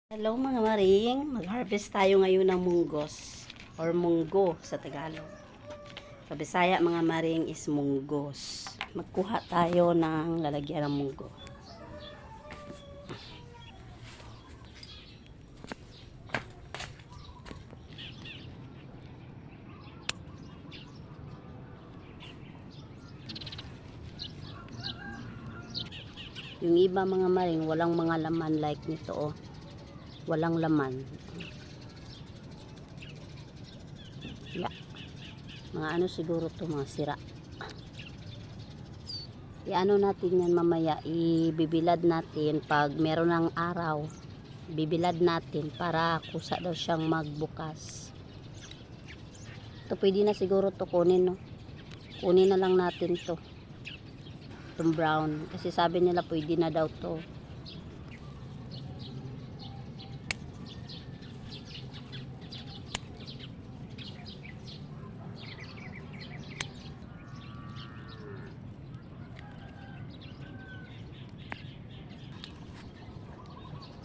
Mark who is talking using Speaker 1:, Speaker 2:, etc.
Speaker 1: Hello mga maring, mag-harvest tayo ngayon ng munggos or munggo sa Tagalog. Sa Bisaya mga maring is munggos. Magkuha tayo ng lalagyan ng munggo. Yung iba mga maring walang mga laman like nito oh. Walang laman. Yeah. Mga ano siguro to, mga sira. Iano natin yan mamaya, ibibilad natin pag meron ng araw. Bibilad natin para kusa daw siyang magbukas. Ito pwede na siguro to kunin, no. Kunin na lang natin to. Itong brown kasi sabi nila pwede na daw to.